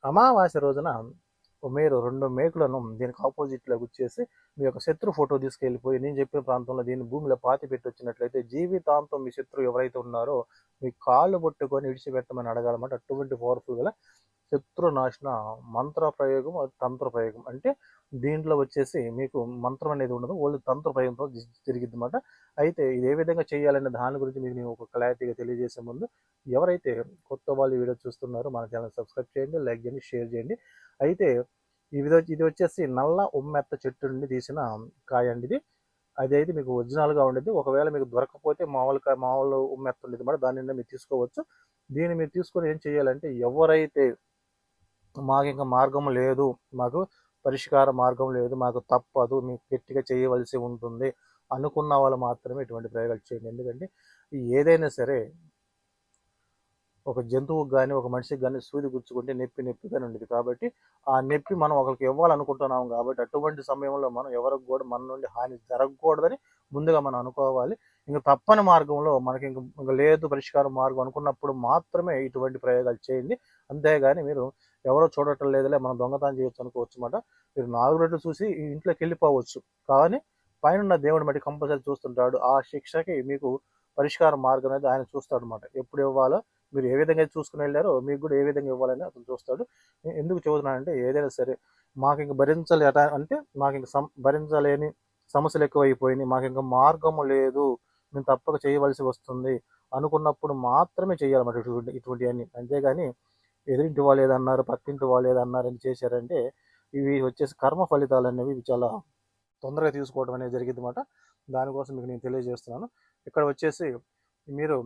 అమావాస్య రోజున మీరు 2 మేకులను దీనికి ఆపోజిట్‌లో గుచ్చేసి, మీ యొక్క శత్రు ఫోటో తీసుకెళ్ళిపోయి, నేను చెప్పిన ప్రాంతంలో దీన్ని భూమిలో పాతిపెట్టొచ్చినట్లయితే, జీవితాంతం మీ శత్రువు ఎవరైతే ఉన్నారో, మీ కాళ్ళు పట్టుకొని విడిచిపెట్టమని అడగాలన్నమాట. అటువంటి పవర్‌ఫుల్ గల శత్రునాశన మంత్ర ప్రయోగం, తంత్ర ప్రయోగం. అంటే దీంట్లో వచ్చేసి మీకు మంత్రం అనేది ఉండదు. ఓన్లీ తంత్ర ప్రయోగంతో జరిగిద్దన్నమాట. అయితే ఇది ఏ విధంగా చేయాలనే దాని గురించి మీకు నేను ఒక క్లారిటీగా తెలియజేసే ముందు, ఎవరైతే కొత్త వాళ్ళు ఈ వీడియో చూస్తున్నారో మన ఛానల్ సబ్స్క్రైబ్ చేయండి, లైక్ చేయండి, షేర్ చేయండి. అయితే ఇది వచ్చేసి నల్ల ఉమ్మెత్త చెట్టు నుండి తీసిన కాయ అండి ఇది. అదైతే మీకు ఒరిజినల్గా ఉండేది. ఒకవేళ మీకు దొరకకపోతే మామూలు ఉమ్మెత్త ఉండేది మాట, దాని నుండి మీరు తీసుకోవచ్చు. దీన్ని మీరు తీసుకొని ఏం చేయాలంటే, ఎవరైతే మాకు ఇంకా మార్గం లేదు, మాకు పరిష్కార మార్గం లేదు, మాకు తప్పదు, మీకు గట్టిగా చేయవలసి ఉంటుంది అనుకున్న వాళ్ళు మాత్రమే ఇటువంటి ప్రయోగాలు చేయండి. ఎందుకంటే ఏదైనా సరే ఒక జంతువుకి కానీ ఒక మనిషికి కానీ సూది గుచ్చుకుంటే నొప్పిగానే ఉండేది. కాబట్టి ఆ నొప్పి మనం ఒకరికి ఇవ్వాలనుకుంటున్నాం కాబట్టి అటువంటి సమయంలో మనం ఎవరికి కూడా మన నుండి హాని జరగకూడదని ముందుగా మనం అనుకోవాలి. ఇంక తప్పని మార్గంలో మనకి ఇంక లేదు పరిష్కారం మార్గం అనుకున్నప్పుడు మాత్రమే ఇటువంటి ప్రయోగాలు చేయండి. అంతేగాని మీరు ఎవరో చూడటం లేదులే మనం దొంగతనం చేయొచ్చు అనుకోవచ్చు అన్నమాట. మీరు 4 రెట్లు చూసి ఈ ఇంట్లోకి వెళ్ళిపోవచ్చు, కానీ పైన దేవుడు మట్టి కంపల్సరీ చూస్తుంటాడు. ఆ శిక్షకి మీకు పరిష్కార మార్గం అనేది ఆయన చూస్తాడు అనమాట. ఎప్పుడు ఇవ్వాలో, మీరు ఏ విధంగా చూసుకుని వెళ్ళారో మీకు కూడా ఏ విధంగా ఇవ్వాలని అతను చూస్తాడు. ఎందుకు చెబుతున్నానంటే, ఏదైనా సరే మాకు ఇంక అంటే మాకు ఇంక భరించలేని సమస్యలు ఎక్కువైపోయినాయి, మాకు ఇంకా మార్గము లేదు, మేము తప్పక చేయవలసి వస్తుంది అనుకున్నప్పుడు మాత్రమే చేయాలన్నమాట ఇటువంటివన్నీ. అంతేగాని ఎదురింటి వాళ్ళు ఏదన్నారు, పక్కింటి వాళ్ళు ఏదన్నారు అని చేశారంటే, ఇవి వచ్చేసి కర్మ ఫలితాలు అనేవి ఇవి చాలా తొందరగా తీసుకోవడం అనేది జరిగింది అనమాట. దానికోసం మీకు నేను తెలియజేస్తున్నాను. ఇక్కడ వచ్చేసి మీరు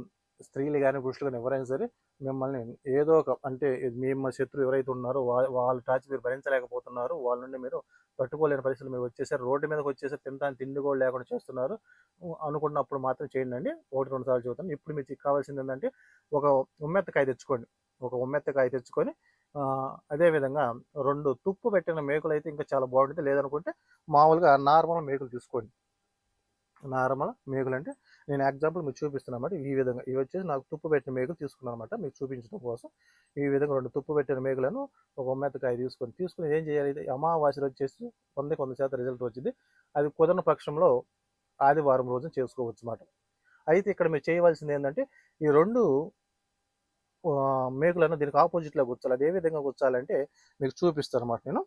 స్త్రీలు కానీ పురుషులు కానీ ఎవరైనా సరే మిమ్మల్ని ఏదో ఒక అంటే మీ శత్రువు ఎవరైతే ఉన్నారో వాళ్ళ టార్చ్ మీరు భరించలేకపోతున్నారు, వాళ్ళ నుండి మీరు తట్టుకోలేని పరిస్థితులు మీరు వచ్చేసారు, రోడ్డు మీదకి వచ్చేసి తినడానికి తిండి కూడా లేకుండా చేస్తున్నారు అనుకున్నప్పుడు మాత్రం చేయండి. 1-2 సార్లు చెబుతాను. ఇప్పుడు మీకు కావాల్సింది ఏంటంటే, ఒక ఉమ్మెత్తకాయ తెచ్చుకోండి. ఒక ఉమ్మెత్తకాయ తెచ్చుకొని అదేవిధంగా 2 తుప్పు పెట్టిన మేకులు అయితే ఇంకా చాలా బాగుంటుంది. లేదనుకుంటే మామూలుగా నార్మల్ మేకులు తీసుకోండి. నార్మల్ మేకులు అంటే నేను ఎగ్జాంపుల్ మీకు చూపిస్తున్నాను అన్నమాట. ఈ విధంగా ఇవి వచ్చేసి నాకు తుప్పు పెట్టిన మేకులు తీసుకున్నాను అనమాట, మీకు చూపించడం కోసం. ఈ విధంగా 2 తుప్పు పెట్టిన మేకులను ఒక మెత్తకాయ తీసుకొని ఏం చేయాలి, ఇది అమావాస్యలు వచ్చేసి 100% రిజల్ట్ వచ్చింది. అది కుదరని పక్షంలో ఆదివారం రోజున చేసుకోవచ్చు అన్నమాట. అయితే ఇక్కడ మీరు చేయవలసింది ఏంటంటే, ఈ 2 మేకులను దీనికి ఆపోజిట్లో కూర్చోాలి. అది ఏ విధంగా కూర్చోాలంటే మీకు చూపిస్తాను అన్నమాట నేను.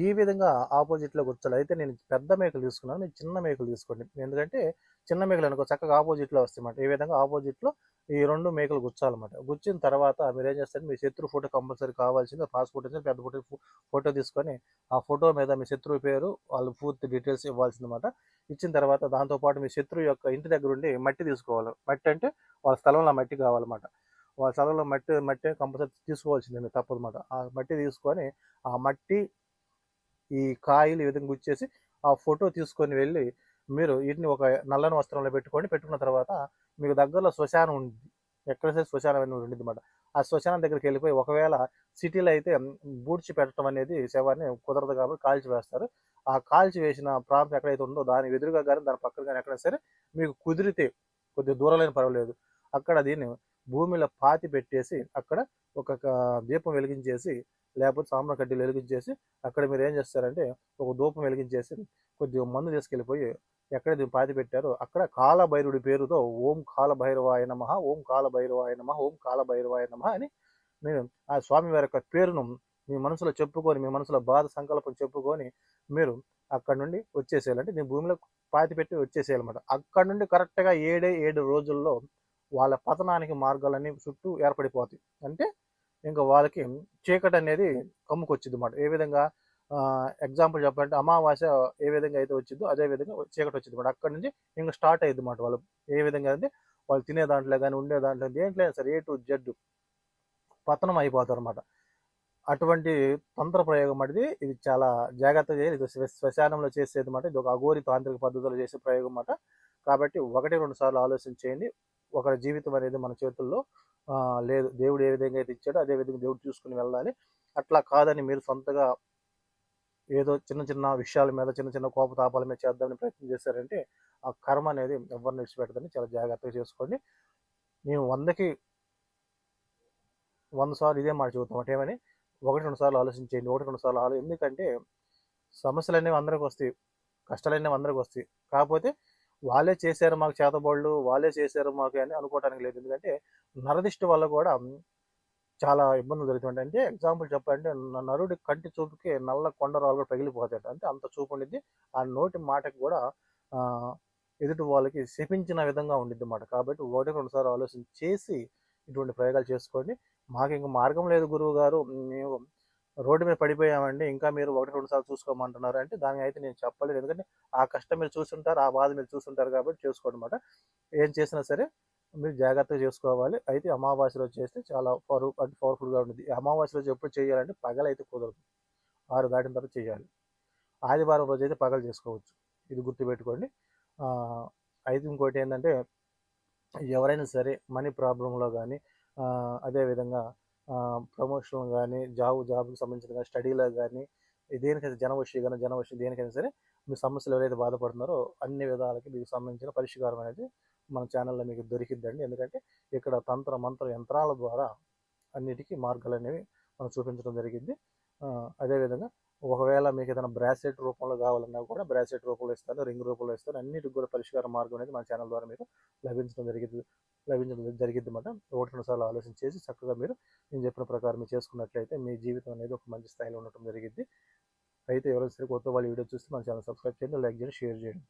ఈ విధంగా ఆపోజిట్లో కూర్చోాలి. అయితే నేను పెద్ద మేకలు తీసుకున్నాను, మీరు చిన్న మేకలు తీసుకోండి. ఎందుకంటే చిన్న మేకలు అనుకో చక్కగా ఆపోజిట్లో వస్తాయన్నమాట. ఈ విధంగా ఆపోజిట్లో ఈ 2 మేకలు గుచ్చాలన్నమాట. గుచ్చిన తర్వాత మీరు ఏం చేస్తారు, మీ శత్రు ఫోటో కంపల్సరీ కావాల్సింది పాస్పోర్ట్ అయితే పెద్ద ఫోటో తీసుకొని ఆ ఫోటో మీద మీ శత్రువు పేరు, వాళ్ళ పూర్తి డీటెయిల్స్ ఇవ్వాల్సిందన్నమాట. ఇచ్చిన తర్వాత దాంతోపాటు మీ శత్రువు యొక్క ఇంటి దగ్గర ఉండి మట్టి తీసుకోవాలి. మట్టి అంటే వాళ్ళ స్థలంలో మట్టి కావాలన్నమాట. వాళ్ళ స్థలంలో మట్టి కంపల్సరీ తీసుకోవాల్సిందే, తప్పదన్నమాట. ఆ మట్టి తీసుకొని ఆ మట్టి ఈ కాయలు ఈ విధంగా గుచ్చేసి ఆ ఫోటో తీసుకొని వెళ్ళి మీరు వీటిని ఒక నల్లని వస్త్రంలో పెట్టుకున్న తర్వాత మీకు దగ్గరలో శ్మశానం ఉంది, ఎక్కడైతే శ్మశానం అనేది ఉండింది అనమాట. ఆ శ్మశానం దగ్గరికి వెళ్ళిపోయి, ఒకవేళ సిటీలో అయితే బూడ్చి పెట్టడం అనేది శవాన్ని కుదరదు కాబట్టి కాల్చి వేస్తారు. ఆ కాల్చి వేసిన ప్రాంతం ఎక్కడైతే ఉందో దాని ఎదురుగా కానీ దాని పక్కన కానీ ఎక్కడైనా సరే మీకు కుదిరితే, కొద్దిగా దూరంలో పర్వాలేదు, అక్కడ దీన్ని భూమిలో పాతి పెట్టేసి అక్కడ ఒక దీపం వెలిగించేసి, లేకపోతే సాంబ్రాణి కడ్డీలు వెలిగించేసి అక్కడ మీరు ఏం చేస్తారంటే ఒక ధూపం వెలిగించేసి కొద్దిగా మందు తీసుకెళ్ళిపోయి ఎక్కడ దీన్ని పాతి పెట్టారో అక్కడ కాలభైరుడి పేరుతో ఓం కాలభైరవాయ నమః, ఓం కాలభైరవాయ నమః, ఓం కాలభైరవాయ నమః అని మీరు ఆ స్వామి వారి యొక్క పేరును మీ మనసులో చెప్పుకొని, మీ మనసులో బాధ సంకల్పం చెప్పుకొని మీరు అక్కడ నుండి వచ్చేసేయాలి. అంటే నేను భూమిలో పాతి పెట్టి వచ్చేసేయాలన్నమాట. అక్కడ నుండి కరెక్ట్గా 7 రోజుల్లో వాళ్ళ పతనానికి మార్గాలన్నీ చుట్టూ ఏర్పడిపోతాయి. అంటే ఇంకా వాళ్ళకి చీకటి అనేది కమ్ముకొచ్చింది అన్నమాట. ఏ విధంగా ఎగ్జాంపుల్ చెప్పాలంటే అమావాస్య ఏ విధంగా అయితే వచ్చిందో అదే విధంగా చీకటి వచ్చింది అన్నమాట. అక్కడ నుంచి ఇంకా స్టార్ట్ అయ్యింది అన్నమాట. వాళ్ళు ఏ విధంగా అంటే వాళ్ళు తినే దాంట్లో కానీ ఉండే దాంట్లో దేంట్లో సరే A to Z పతనం అయిపోతారు అన్నమాట. అటువంటి తంత్ర ప్రయోగం అనేది ఇది చాలా జాగ్రత్తగా చేయాలి. ఇది శ్మశానంలో చేసేది మాట. ఇది ఒక అఘోరి తాంత్రిక పద్ధతిలో చేసే ప్రయోగం అన్నమాట. కాబట్టి 1-2 సార్లు ఆలోచన చేయండి. ఒకరి జీవితం అనేది మన చేతుల్లో లేదు. దేవుడు ఏ విధంగా అయితే ఇచ్చాడో అదే విధంగా దేవుడు చూసుకుని వెళ్ళాలి. అట్లా కాదని మీరు సొంతగా ఏదో చిన్న చిన్న విషయాల మీద, చిన్న చిన్న కోపతాపాల మీద చేద్దామని ప్రయత్నం చేశారంటే ఆ కర్మ అనేది ఎవరిని విడిచిపెట్టదని చాలా జాగ్రత్తగా చేసుకోండి. నేను 100కి 100 సార్లు ఇదే మాట చెబుతాం అంటే ఏమని, 1, 2 సార్లు ఆలోచించేయండి. 1, 2 సార్లు ఎందుకంటే సమస్యలనేవి అందరికి వస్తాయి, కష్టాలనేవి అందరికి వస్తాయి. కాకపోతే వాళ్ళే చేశారు మాకు చేతబడులు, వాళ్ళే చేశారు మాకు అని అనుకోవడానికి లేదు. ఎందుకంటే నరదిష్టి వల్ల కూడా చాలా ఇబ్బందులు జరుగుతుంటాయి. అంటే ఎగ్జాంపుల్ చెప్పాలంటే నరుడి కంటి చూపుకి నల్ల కొండరాళ్ళు కూడా పగిలిపోతాయి. అంటే అంత చూపు ఉండిద్ది. ఆ నోటి మాటకి కూడా ఆ, ఎదుటి వాళ్ళకి శపించిన విధంగా ఉండిద్ది అన్నమాట. కాబట్టి 1, 2 సార్లు ఆలోచన చేసి ఇటువంటి ప్రయోగాలు చేసుకోండి. మాకు ఇంక మార్గం లేదు గురువు గారు, మేము రోడ్డు మీద పడిపోయామండి, ఇంకా మీరు 1, 2 సార్లు చూసుకోమంటున్నారు అంటే దానికి అయితే నేను చెప్పలేదు. ఎందుకంటే ఆ కష్టం మీరు చూస్తుంటారు, ఆ బాధ మీరు చూస్తుంటారు కాబట్టి చేసుకోండి అనమాట. ఏం చేసినా సరే మీరు జాగ్రత్తగా చేసుకోవాలి. అయితే అమావాస్య రోజు చేస్తే చాలా పవర్ఫుల్గా ఉంటుంది. ఈ అమావాస్య రోజు ఎప్పుడు చేయాలంటే పగలైతే కుదరదు, 6 దాటిన తర్వాత చేయాలి. ఆదివారం రోజు అయితే పగలు చేసుకోవచ్చు, ఇది గుర్తుపెట్టుకోండి. ఆ, అయితే ఇంకోటి ఏంటంటే ఎవరైనా సరే మనీ ప్రాబ్లంలో కానీ, అదేవిధంగా ప్రమోషన్ కానీ, జాబ్కి సంబంధించిన కానీ, స్టడీలో కానీ, దేనికైనా జనవశి దేనికైనా సరే మీ సమస్యలు ఎవరైతే బాధపడుతున్నారో అన్ని విధాలకి మీకు సంబంధించిన పరిష్కారం అనేది మన ఛానల్లో మీకు దొరికిద్దండి. ఎందుకంటే ఇక్కడ తంత్ర మంత్ర యంత్రాల ద్వారా అన్నిటికీ మార్గాలు అనేవి మనం చూపించడం జరిగింది. అదేవిధంగా ఒకవేళ మీకు ఏదైనా బ్రాస్లెట్ రూపంలో కావాలన్నా కూడా బ్రాస్లెట్ రూపంలో ఇస్తాను, రింగ్ రూపంలో ఇస్తాను. అన్నిటికి కూడా పరిష్కార మార్గం అనేది మన ఛానల్ ద్వారా మీకు లభించడం జరిగింది అన్నమాట. 1, 2 సార్లు ఆలోచన చేసి చక్కగా మీరు నేను చెప్పిన ప్రకారం మీరు చేసుకున్నట్లయితే మీ జీవితం అనేది ఒక మంచి స్థాయిలో ఉండటం జరిగింది. అయితే ఎవరైనా సరే కొత్త వాళ్ళు వీడియో చూస్తే మన ఛానల్ సబ్స్క్రైబ్ చేయండి, లైక్ చేయండి, షేర్ చేయండి.